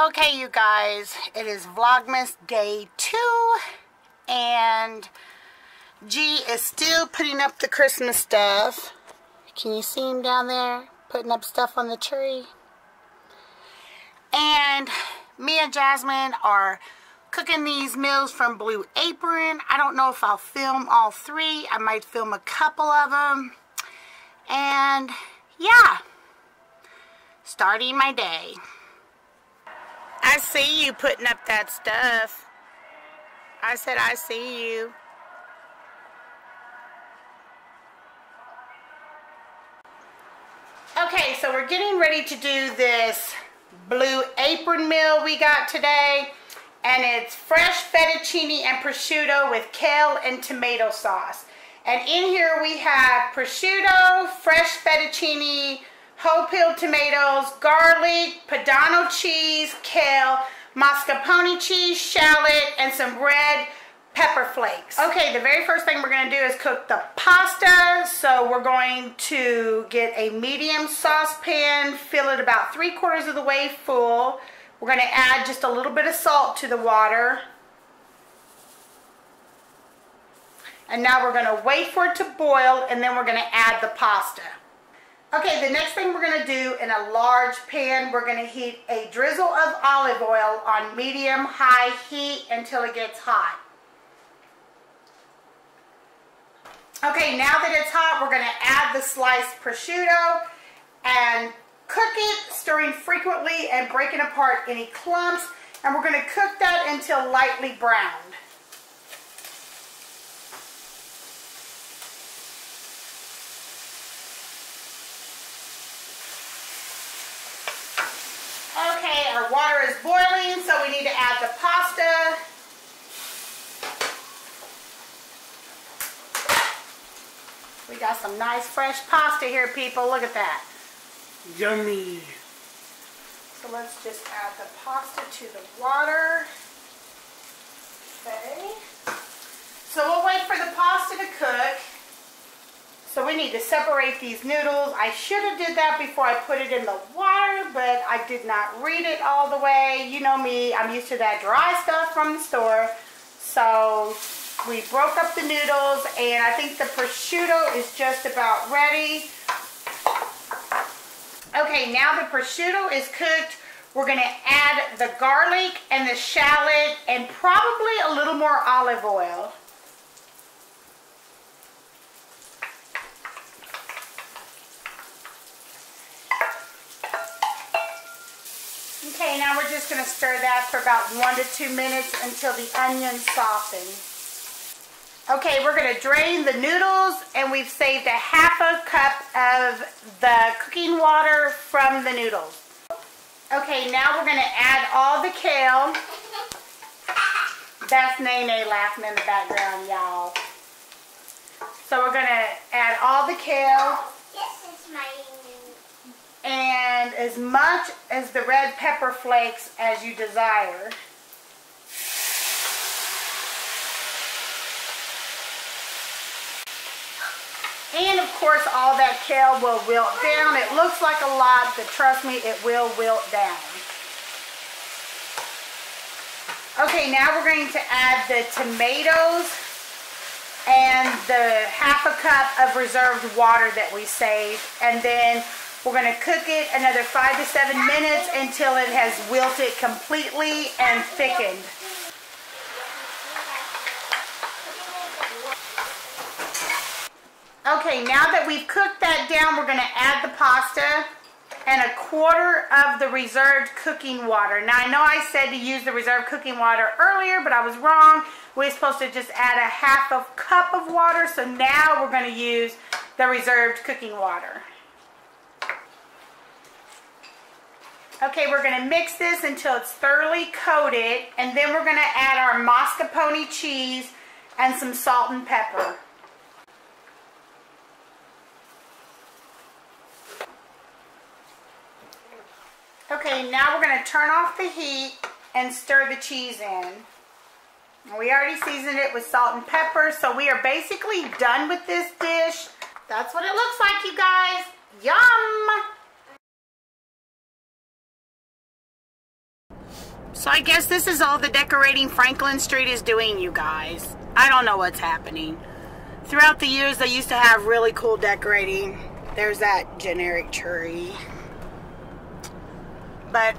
Okay, you guys, it is Vlogmas day 2, and G is still putting up the Christmas stuff. Can you see him down there putting up stuff on the tree? And me and Jasmine are cooking these meals from Blue Apron. I don't know if I'll film all 3. I might film a couple of them. And yeah, starting my day. I see you putting up that stuff. I said I see you. Okay, so we're getting ready to do this Blue Apron meal we got today. And it's fresh fettuccine and prosciutto with kale and tomato sauce. And in here we have prosciutto, fresh fettuccine, whole peeled tomatoes, garlic, Padano cheese, kale, mascarpone cheese, shallot, and some red pepper flakes. Okay, the very first thing we're going to do is cook the pasta. So we're going to get a medium saucepan, fill it about 3/4 of the way full. We're going to add just a little bit of salt to the water. And now we're going to wait for it to boil, and then we're going to add the pasta. Okay, the next thing we're going to do, in a large pan, we're going to heat a drizzle of olive oil on medium-high heat until it gets hot. Okay, now that it's hot, we're going to add the sliced prosciutto and cook it, stirring frequently and breaking apart any clumps. And we're going to cook that until lightly browned. Okay, our water is boiling, so we need to add the pasta. We got some nice fresh pasta here, people. Look at that. Yummy. So let's just add the pasta to the water. Okay. So we'll wait for the pasta to cook. So we need to separate these noodles. I should have did that before I put it in the water, but I did not read it all the way. You know me, I'm used to that dry stuff from the store. So we broke up the noodles, and I think the prosciutto is just about ready. Okay, now the prosciutto is cooked. We're going to add the garlic and the shallot and probably a little more olive oil. Okay, now we're just going to stir that for about 1 to 2 minutes until the onions soften. Okay, we're going to drain the noodles, and we've saved a 1/2 cup of the cooking water from the noodles. Okay, now we're going to add all the kale. That's Nene laughing in the background, y'all. So we're going to add all the kale. This is my... And as much as the red pepper flakes as you desire. And of course, all that kale will wilt down. It looks like a lot, but trust me, it will wilt down. Okay, now we're going to add the tomatoes and the 1/2 cup of reserved water that we saved. And then we're going to cook it another 5 to 7 minutes until it has wilted completely and thickened. Okay, now that we've cooked that down, we're going to add the pasta and 1/4 of the reserved cooking water. Now, I know I said to use the reserved cooking water earlier, but I was wrong. We're supposed to just add a 1/2 cup of water, so now we're going to use the reserved cooking water. Okay, we're going to mix this until it's thoroughly coated, and then we're going to add our mascarpone cheese and some salt and pepper. Okay, now we're going to turn off the heat and stir the cheese in. We already seasoned it with salt and pepper, so we are basically done with this dish. That's what it looks like, you guys. Yum! So I guess this is all the decorating Franklin Street is doing, you guys. I don't know what's happening. Throughout the years, they used to have really cool decorating. There's that generic tree. But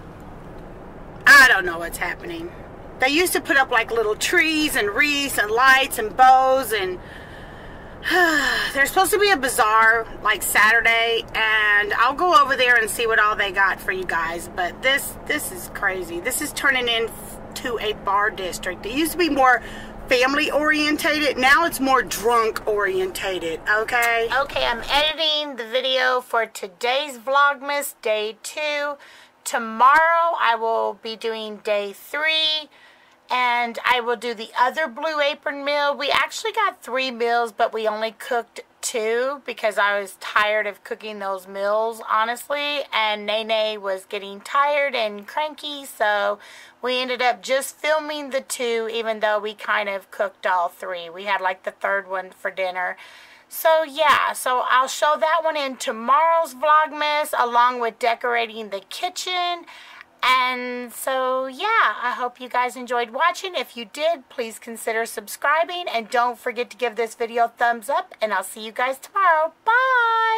I don't know what's happening. They used to put up like little trees and wreaths and lights and bows, and there's supposed to be a bazaar like Saturday, and I'll go over there and see what all they got for you guys. But this is crazy. This is turning into a bar district. It used to be more family orientated. Now it's more drunk orientated. Okay, I'm editing the video for today's Vlogmas day 2. Tomorrow I will be doing day 3, and I will do the other Blue Apron meal. We actually got 3 meals, but we only cooked 2 because I was tired of cooking those meals, honestly, and Nene was getting tired and cranky, so we ended up just filming the 2, even though we kind of cooked all 3. We had like the 3rd one for dinner. So yeah, so I'll show that one in tomorrow's Vlogmas, along with decorating the kitchen. And so yeah, I hope you guys enjoyed watching. If you did, please consider subscribing, and don't forget to give this video a thumbs up, and I'll see you guys tomorrow. Bye!